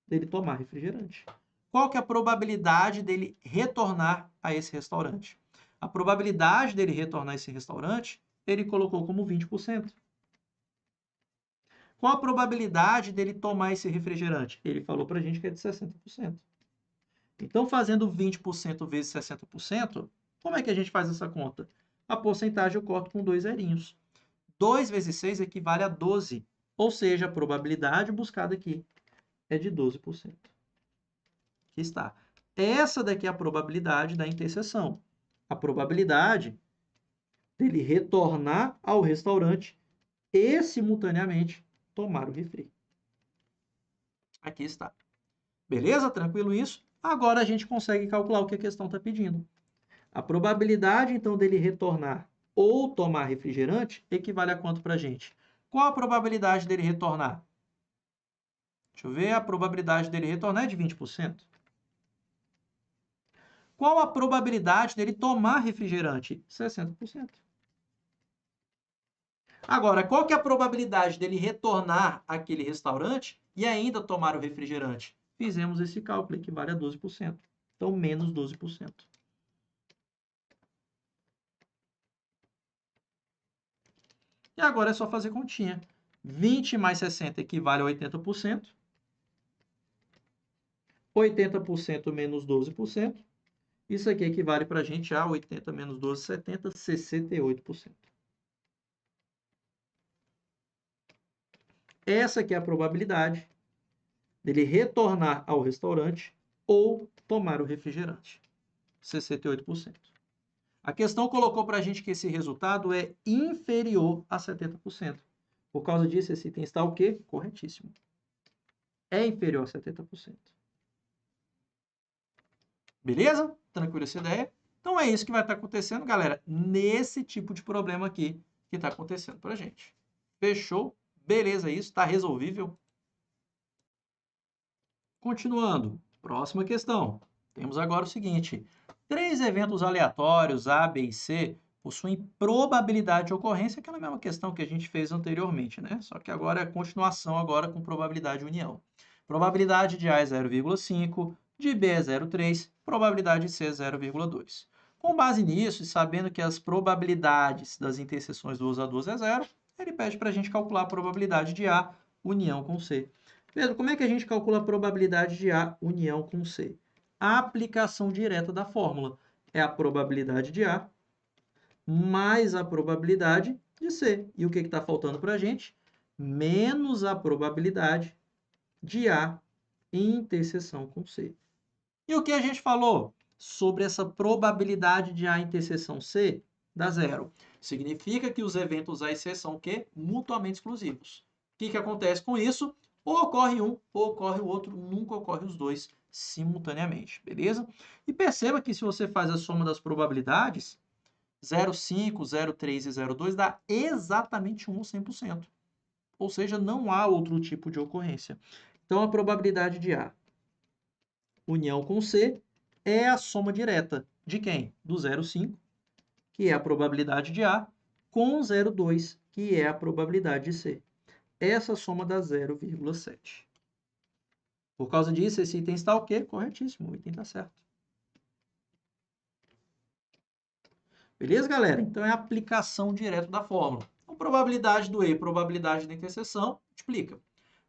S1: dele tomar refrigerante. Qual que é a probabilidade dele retornar a esse restaurante? A probabilidade dele retornar a esse restaurante, ele colocou como 20%. Qual a probabilidade dele tomar esse refrigerante? Ele falou para a gente que é de 60%. Então, fazendo 20% vezes 60%, como é que a gente faz essa conta? A porcentagem eu corto com 2 zerinhos. 2 vezes 6 equivale a 12. Ou seja, a probabilidade buscada aqui é de 12%. Aqui está. Essa daqui é a probabilidade da interseção. A probabilidade dele retornar ao restaurante e, simultaneamente, tomar o refri. Aqui está. Beleza? Tranquilo isso? Agora a gente consegue calcular o que a questão está pedindo. A probabilidade, então, dele retornar ou tomar refrigerante equivale a quanto para a gente? Qual a probabilidade dele retornar? Deixa eu ver, a probabilidade dele retornar é de 20%. Qual a probabilidade dele tomar refrigerante? 60%. Agora, qual que é a probabilidade dele retornar àquele restaurante e ainda tomar o refrigerante? Fizemos esse cálculo, equivale a 12%. Então, menos 12%. E agora é só fazer continha. 20 mais 60 equivale a 80%. 80% menos 12%. Isso aqui equivale para a gente a 80 menos 12, 70, 68%. Essa aqui é a probabilidade dele retornar ao restaurante ou tomar o refrigerante. 68%. A questão colocou para a gente que esse resultado é inferior a 70%. Por causa disso, esse item está o quê? Corretíssimo. É inferior a 70%. Beleza? Tranquilo essa ideia? Então é isso que vai estar acontecendo, galera, nesse tipo de problema aqui que está acontecendo para a gente. Fechou? Beleza, isso está resolvível? Continuando, próxima questão. Temos agora o seguinte: 3 eventos aleatórios, A, B e C, possuem probabilidade de ocorrência, aquela mesma questão que a gente fez anteriormente, né? Só que agora é a continuação agora com probabilidade de união. Probabilidade de A é 0,5, de B é 0,3, probabilidade de C é 0,2. Com base nisso e sabendo que as probabilidades das interseções 2 a 2 é zero, ele pede para a gente calcular a probabilidade de A união com C. Pedro, como é que a gente calcula a probabilidade de A união com C? A aplicação direta da fórmula é a probabilidade de A mais a probabilidade de C. E o que está faltando para a gente? Menos a probabilidade de A interseção com C. E o que a gente falou sobre essa probabilidade de A interseção C? Dá zero. Significa que os eventos A e C são o quê? Mutuamente exclusivos. O que acontece com isso? Ou ocorre um, ou ocorre o outro, nunca ocorre os dois simultaneamente, beleza? E perceba que se você faz a soma das probabilidades, 0,5, 0,3 e 0,2 dá exatamente 1 ou 100%. Ou seja, não há outro tipo de ocorrência. Então, a probabilidade de A união com C é a soma direta de quem? Do 0,5, que é a probabilidade de A, com 0,2, que é a probabilidade de C. Essa soma dá 0,7. Por causa disso, esse item está o quê? Corretíssimo, o item está certo. Beleza, galera? Então, é a aplicação direta da fórmula. Então, probabilidade do E, probabilidade da interseção, multiplica.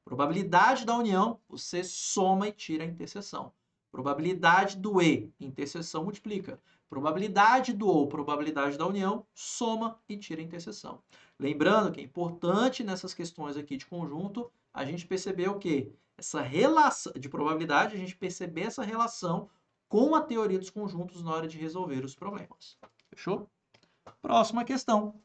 S1: Probabilidade da união, você soma e tira a interseção. Probabilidade do E, interseção, multiplica. Probabilidade do ou, probabilidade da união, soma e tira a interseção. Lembrando que é importante nessas questões aqui de conjunto, a gente perceber o quê? Essa relação de probabilidade, a gente perceber essa relação com a teoria dos conjuntos na hora de resolver os problemas. Fechou? Próxima questão.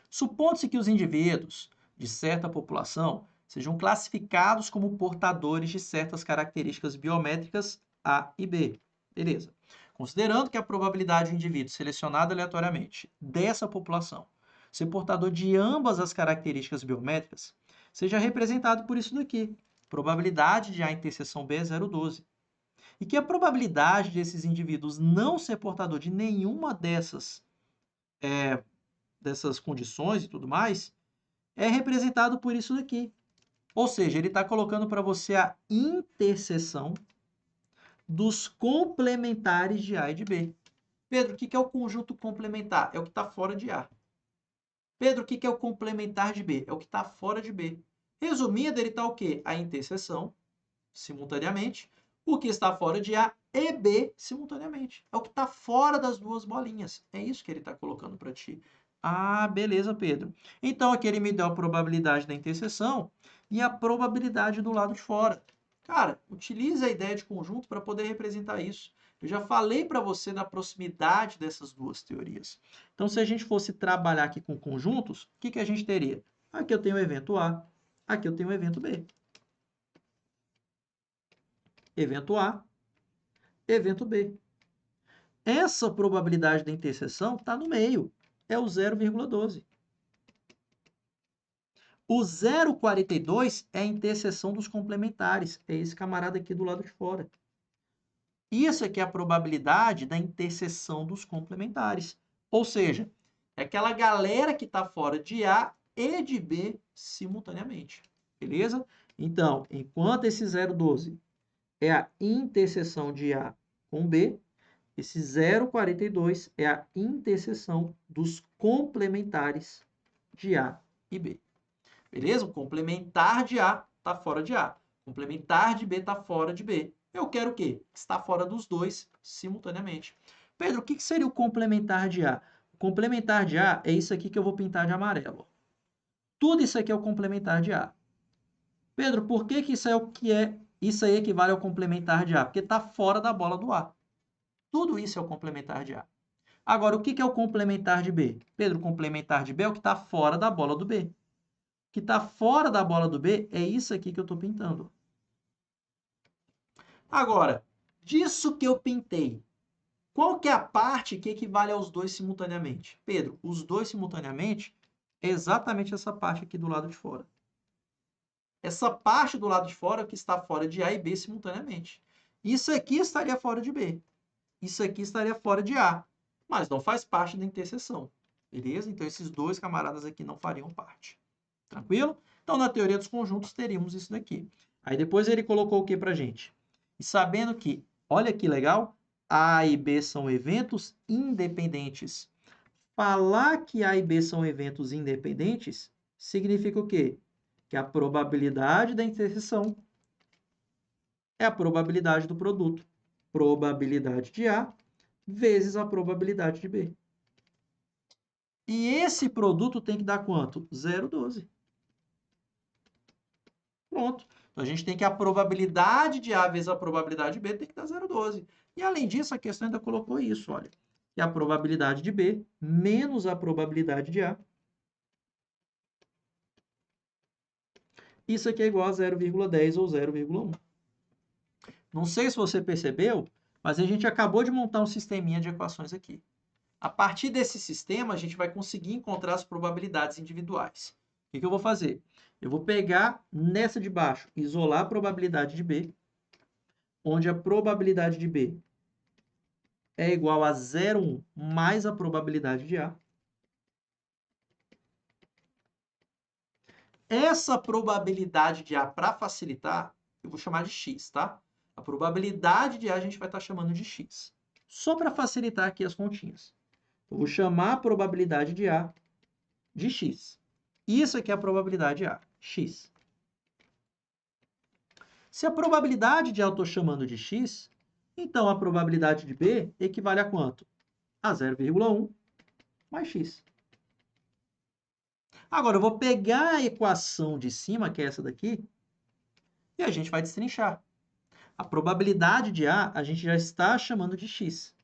S1: Supondo-se que os indivíduos de certa população sejam classificados como portadores de certas características biométricas A e B. Beleza. Considerando que a probabilidade do indivíduo selecionado aleatoriamente dessa população ser portador de ambas as características biométricas seja representado por isso daqui. Probabilidade de A interseção B é 0,12. E que a probabilidade desses indivíduos não ser portador de nenhuma dessas condições e tudo mais é representado por isso daqui. Ou seja, ele está colocando para você a interseção dos complementares de A e de B. Pedro, o que é o conjunto complementar? É o que está fora de A. Pedro, o que é o complementar de B? É o que está fora de B. Resumindo, ele está o quê? A interseção, simultaneamente, o que está fora de A e B, simultaneamente. É o que está fora das duas bolinhas. É isso que ele está colocando para ti. Ah, beleza, Pedro. Então, aqui ele me deu a probabilidade da interseção e a probabilidade do lado de fora. Cara, utilize a ideia de conjunto para poder representar isso. Eu já falei para você da proximidade dessas duas teorias. Então, se a gente fosse trabalhar aqui com conjuntos, o que a gente teria? Aqui eu tenho o evento A, aqui eu tenho o evento B. Evento A, evento B. Essa probabilidade da interseção está no meio, é o 0,12. O 0,42 é a interseção dos complementares, é esse camarada aqui do lado de fora. Isso aqui é a probabilidade da interseção dos complementares. Ou seja, é aquela galera que está fora de A e de B simultaneamente. Beleza? Então, enquanto esse 0,12 é a interseção de A com B, esse 0,42 é a interseção dos complementares de A e B. Beleza? O complementar de A está fora de A. O complementar de B está fora de B. Eu quero o quê? Está fora dos dois simultaneamente. Pedro, o que seria o complementar de A? O complementar de A é isso aqui que eu vou pintar de amarelo. Tudo isso aqui é o complementar de A. Pedro, por que que isso é o que é? Isso aí equivale ao complementar de A? Porque está fora da bola do A. Tudo isso é o complementar de A. Agora, o que que é o complementar de B? Pedro, o complementar de B é o que está fora da bola do B. O que está fora da bola do B é isso aqui que eu estou pintando. Agora, disso que eu pintei, qual que é a parte que equivale aos dois simultaneamente? Pedro, os dois simultaneamente é exatamente essa parte aqui do lado de fora. Essa parte do lado de fora que está fora de A e B simultaneamente. Isso aqui estaria fora de B. Isso aqui estaria fora de A. Mas não faz parte da interseção. Beleza? Então, esses dois camaradas aqui não fariam parte. Tranquilo? Então, na teoria dos conjuntos, teríamos isso daqui. Aí, depois ele colocou o que pra gente? E sabendo que, olha que legal, A e B são eventos independentes. Falar que A e B são eventos independentes significa o quê? Que a probabilidade da interseção é a probabilidade do produto. Probabilidade de A vezes a probabilidade de B. E esse produto tem que dar quanto? 0,12. Pronto. Então, a gente tem que a probabilidade de A vezes a probabilidade de B tem que dar 0,12. E, além disso, a questão ainda colocou isso, olha. Que a probabilidade de B menos a probabilidade de A. Isso aqui é igual a 0,10 ou 0,1. Não sei se você percebeu, mas a gente acabou de montar um sisteminha de equações aqui. A partir desse sistema, a gente vai conseguir encontrar as probabilidades individuais. O que eu vou fazer? Eu vou pegar nessa de baixo, isolar a probabilidade de B, onde a probabilidade de B é igual a 0,1 mais a probabilidade de A. Essa probabilidade de A, para facilitar, eu vou chamar de x, tá? A probabilidade de A a gente vai estar chamando de x. Só para facilitar aqui as continhas. Eu vou chamar a probabilidade de A de x. Isso aqui é a probabilidade de A, x. Se a probabilidade de A eu estou chamando de x, então a probabilidade de B equivale a quanto? A 0,1 mais x. Agora, eu vou pegar a equação de cima, que é essa daqui, e a gente vai destrinchar. A probabilidade de A gente já está chamando de x,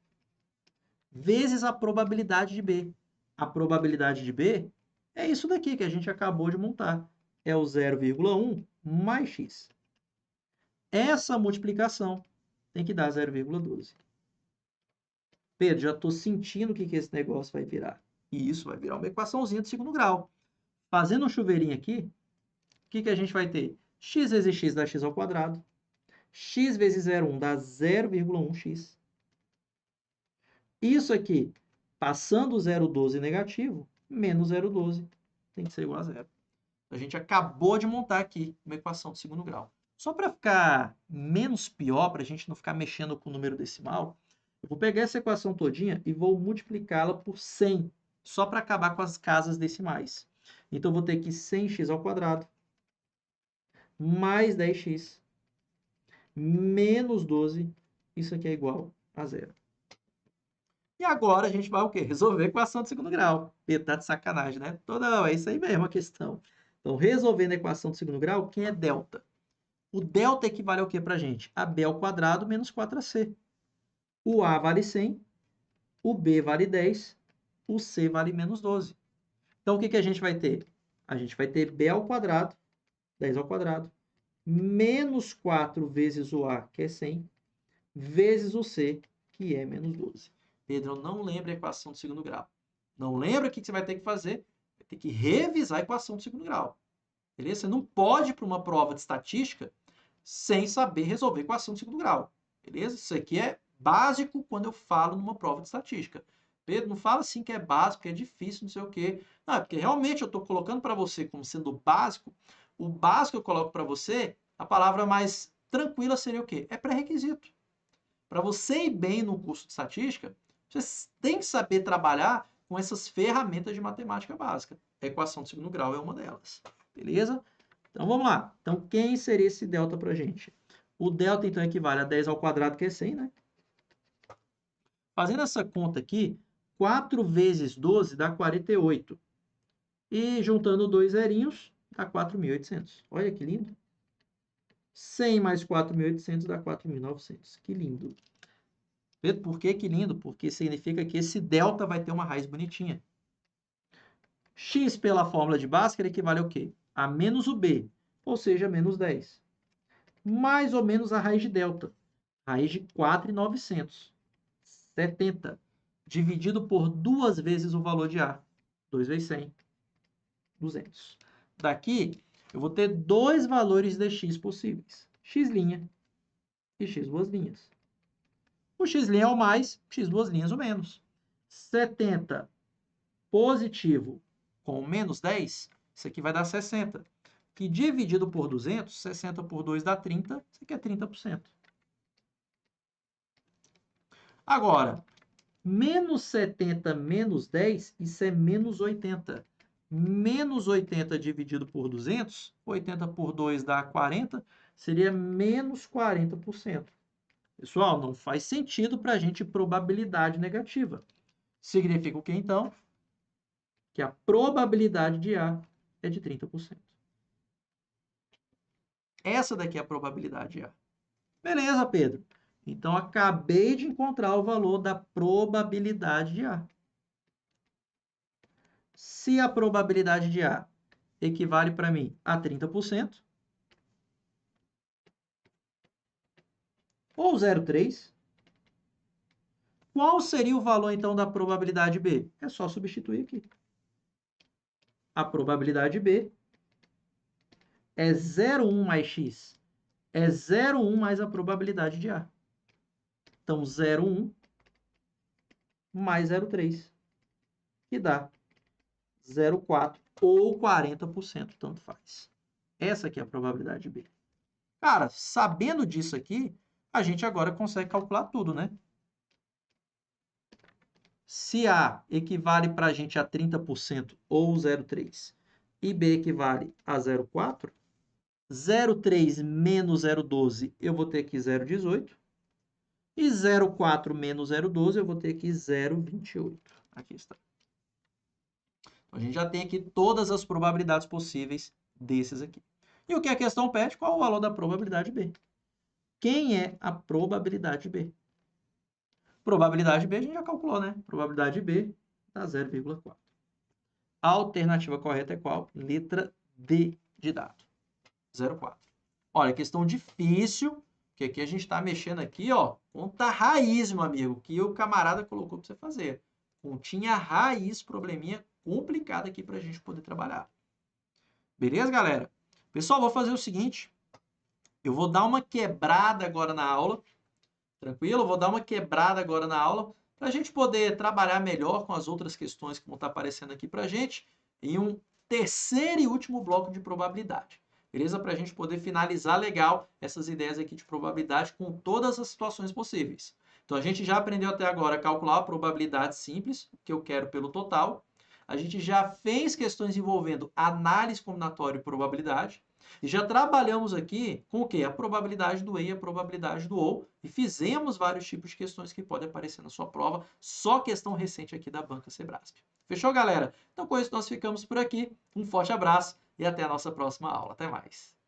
S1: vezes a probabilidade de B. A probabilidade de B é isso daqui que a gente acabou de montar. É o 0,1 mais x. Essa multiplicação tem que dar 0,12. Pedro, já estou sentindo o que esse negócio vai virar. E isso vai virar uma equaçãozinha de segundo grau. Fazendo um chuveirinho aqui, o que a gente vai ter? X vezes x dá x ao quadrado. X vezes 0,1 dá 0,1x. Isso aqui, passando o 0,12 negativo, menos 0,12 tem que ser igual a zero. A gente acabou de montar aqui uma equação de segundo grau. Só para ficar menos pior, para a gente não ficar mexendo com o número decimal, eu vou pegar essa equação todinha e vou multiplicá-la por 100, só para acabar com as casas decimais. Então, eu vou ter que 100x ao quadrado mais 10x menos 12, isso aqui é igual a zero. E agora a gente vai o quê? Resolver a equação de segundo grau. Pedro, tá de sacanagem, né? Não, é isso aí mesmo a questão. Então, resolvendo a equação de segundo grau, quem é delta? O delta equivale ao que para a gente? A b ao quadrado menos 4ac. O a vale 100, o b vale 10, o c vale menos 12. Então, o que a gente vai ter? A gente vai ter b ao quadrado, 10 ao quadrado, menos 4 vezes o a, que é 100, vezes o c, que é menos 12. Pedro, eu não lembro a equação do segundo grau. Não lembra o que você vai ter que fazer? Vai ter que revisar a equação do segundo grau. Beleza? Você não pode ir para uma prova de estatística sem saber resolver equação de segundo grau. Beleza? Isso aqui é básico quando eu falo numa prova de estatística. Pedro, não fala assim que é básico, que é difícil, não sei o quê. Não, é porque realmente eu estou colocando para você como sendo básico. O básico que eu coloco para você, a palavra mais tranquila seria o quê? É pré-requisito. Para você ir bem no curso de estatística, você tem que saber trabalhar com essas ferramentas de matemática básica. A equação de segundo grau é uma delas. Beleza? Então, vamos lá. Então, quem seria esse delta para a gente? O delta, então, equivale a 10 ao quadrado, que é 100, né? Fazendo essa conta aqui, 4 vezes 12 dá 48. E juntando dois zerinhos, dá 4.800. Olha que lindo. 100 mais 4.800 dá 4.900. Que lindo. Por que lindo? Porque significa que esse delta vai ter uma raiz bonitinha. X pela fórmula de Bhaskara equivale ao quê? A menos o B, ou seja, menos 10. Mais ou menos a raiz de delta. Raiz de 4.900. 70. Dividido por 2 vezes o valor de A. 2 vezes 100. 200. Daqui, eu vou ter 2 valores de x possíveis. X' e x duas linhas. O x' é o mais, x duas linhas o menos. 70 positivo com menos 10, isso aqui vai dar 60. Que dividido por 200, 60 por 2 dá 30, isso aqui é 30%. Agora, menos 70 menos 10, isso é menos 80. Menos 80 dividido por 200, 80 por 2 dá 40, seria menos 40%. Pessoal, não faz sentido para a gente probabilidade negativa. Significa o que, então? Que a probabilidade de A é de 30%. Essa daqui é a probabilidade de A. Beleza, Pedro. Então, acabei de encontrar o valor da probabilidade de A. Se a probabilidade de A equivale para mim a 30%, ou 0,3, qual seria o valor, então, da probabilidade B? É só substituir aqui. A probabilidade B é 0,1 mais x. É 0,1 mais a probabilidade de A. Então, 0,1 mais 0,3, que dá 0,4 ou 40%, tanto faz. Essa aqui é a probabilidade B. Cara, sabendo disso aqui, a gente agora consegue calcular tudo, né? Se A equivale para a gente a 30% ou 0,3 e B equivale a 0,4, 0,3 menos 0,12 eu vou ter aqui 0,18 e 0,4 menos 0,12 eu vou ter aqui 0,28. Aqui está. Então, a gente já tem aqui todas as probabilidades possíveis desses aqui. E o que a questão pede? Qual o valor da probabilidade B? Quem é a probabilidade B? Probabilidade B a gente já calculou, né? Probabilidade B dá 0,4. A alternativa correta é qual? Letra D de dado. 0,4. Olha, questão difícil, porque aqui a gente está mexendo aqui, ó, conta raiz, meu amigo, que o camarada colocou para você fazer. Continha raiz, probleminha complicado aqui para a gente poder trabalhar. Beleza, galera? Pessoal, vou fazer o seguinte. Eu vou dar uma quebrada agora na aula. Tranquilo? Vou dar uma quebrada agora na aula para a gente poder trabalhar melhor com as outras questões que vão estar aparecendo aqui para a gente em um terceiro e último bloco de probabilidade. Beleza? Para a gente poder finalizar legal essas ideias aqui de probabilidade com todas as situações possíveis. Então, a gente já aprendeu até agora a calcular a probabilidade simples, que eu quero pelo total. A gente já fez questões envolvendo análise combinatória e probabilidade. E já trabalhamos aqui com o quê? A probabilidade do E e a probabilidade do OU. E fizemos vários tipos de questões que podem aparecer na sua prova. Só questão recente aqui da Banca Sebrasp. Fechou, galera? Então, com isso, nós ficamos por aqui. Um forte abraço e até a nossa próxima aula. Até mais.